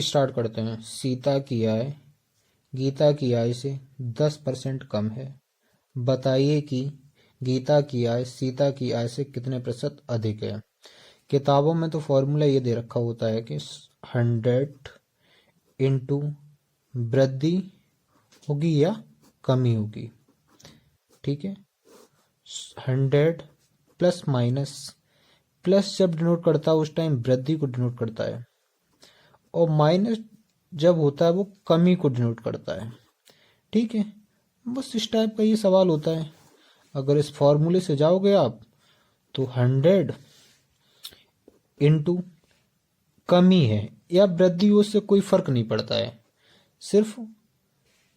Start करते हैं। सीता की आय गीता की आय से 10% कम है। बताइए कि गीता की आय सीता की आय से कितने प्रतिशत अधिक है। किताबों में तो फॉर्मूला ये दे रखा होता है कि 100 इंटू वृद्धि होगी या कमी होगी। ठीक है, 100 प्लस माइनस, प्लस जब डिनोट करता है उस टाइम वृद्धि को डिनोट करता है, और माइनस जब होता है वो कमी को डिनोट करता है। ठीक है, बस इस टाइप का ये सवाल होता है। अगर इस फॉर्मूले से जाओगे आप तो 100 इंटू कमी है या वृद्धि हो, उससे कोई फर्क नहीं पड़ता है, सिर्फ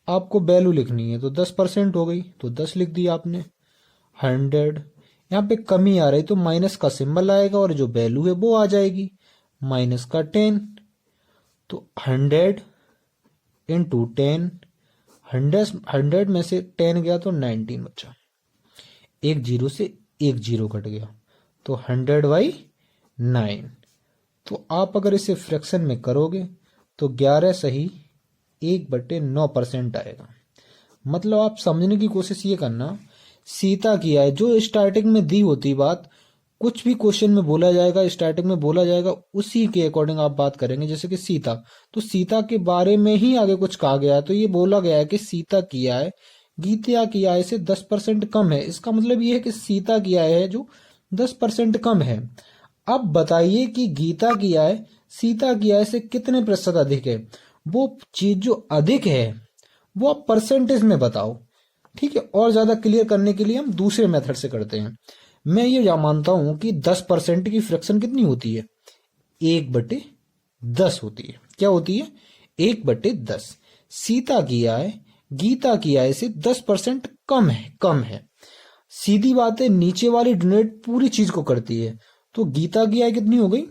आपको वैल्यू लिखनी है। तो 10% हो गई तो 10 लिख दिया आपने। 100 यहाँ पे कमी आ रही तो माइनस का सिंबल आएगा और जो वैल्यू है वो आ जाएगी माइनस का 10। तो 100 इंटू 10, 100 में से 10 गया तो 19 बचा, एक जीरो से एक जीरो कट गया तो 100/9। तो आप अगर इसे फ्रैक्शन में करोगे तो 11 सही 1/9% आएगा। मतलब आप समझने की कोशिश ये करना, सीता की आय जो स्टार्टिंग में दी होती बात, कुछ भी क्वेश्चन में बोला जाएगा स्टार्टिंग में बोला जाएगा उसी के अकॉर्डिंग आप बात करेंगे। जैसे कि सीता, तो सीता के बारे में ही आगे कुछ कहा गया है, तो ये बोला गया है कि सीता की आय गीता की आय से 10% कम है। इसका मतलब ये है कि सीता की आय है जो 10% कम है। अब बताइए कि गीता की आय सीता की आय से कितने प्रतिशत अधिक है। वो चीज जो अधिक है वो आप परसेंटेज में बताओ। ठीक है, और ज्यादा क्लियर करने के लिए हम दूसरे मेथड से करते हैं। मैं ये मानता हूं कि 10% की फ्रैक्शन कितनी होती है, 1/10 होती है। क्या होती है, 1/10। सीता की आय गीता की आय से 10% कम है। सीधी बात है, नीचे वाली डोनेट पूरी चीज को करती है। तो गीता की आय कितनी हो गई,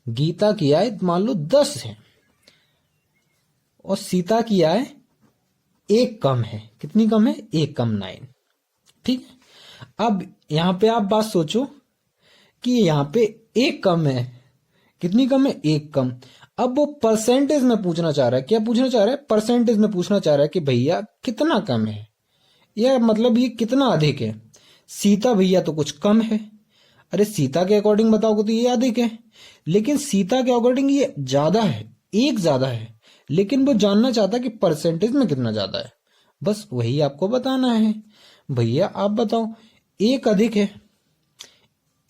गीता की आय मान लो 10 है और सीता की आय 1 कम है। कितनी कम है, 1 कम 9। ठीक है, अब यहां पे आप बात सोचो कि यहां पे 1 कम है, कितनी कम है, 1 कम। अब वो परसेंटेज में पूछना चाह रहा है। क्या पूछना चाह रहा है, परसेंटेज में पूछना चाह रहा है कि भैया कितना कम है, या मतलब ये कितना अधिक है। सीता भैया तो कुछ कम है, अरे सीता के अकॉर्डिंग बताओगे तो ये अधिक है, लेकिन सीता के अकॉर्डिंग ये ज्यादा है, 1 ज्यादा है। लेकिन वो जानना चाहता है कि परसेंटेज में कितना ज्यादा है, बस वही आपको बताना है। भैया आप बताओ, 1 अधिक है,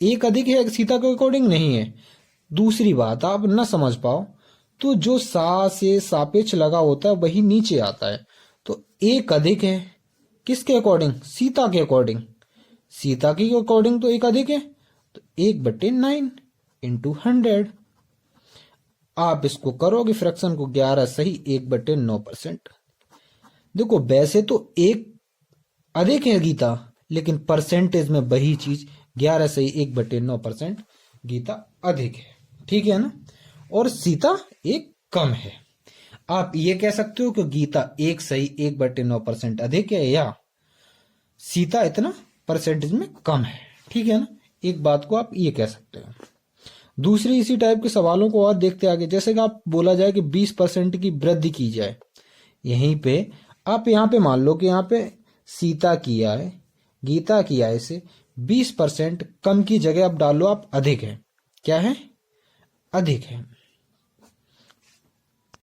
1 अधिक है सीता के अकॉर्डिंग नहीं है। दूसरी बात, आप न समझ पाओ तो जो सा से सापेक्ष लगा होता है वही नीचे आता है। तो 1 अधिक है किसके अकॉर्डिंग, सीता के अकॉर्डिंग। सीता के अकॉर्डिंग तो 1 अधिक है, तो 1/9 इंटू 100। आप इसको करोगे फ्रैक्शन को, 11 सही 1/9%। देखो वैसे तो 1 अधिक है गीता, लेकिन परसेंटेज में वही चीज 11 सही 1/9% गीता अधिक है। ठीक है ना, और सीता 1 कम है। आप ये कह सकते हो कि गीता 1 सही 1/9% अधिक है, या सीता इतना परसेंटेज में कम है। ठीक है ना, एक बात को आप ये कह सकते हो। दूसरी इसी टाइप के सवालों को और देखते आगे। जैसे कि आप बोला जाए कि 20% की वृद्धि की जाए, यहीं पे आप यहाँ पे मान लो कि यहाँ पे सीता की आय गीता की आय से 20% कम की जगह आप डालो आप अधिक है। क्या है, अधिक है।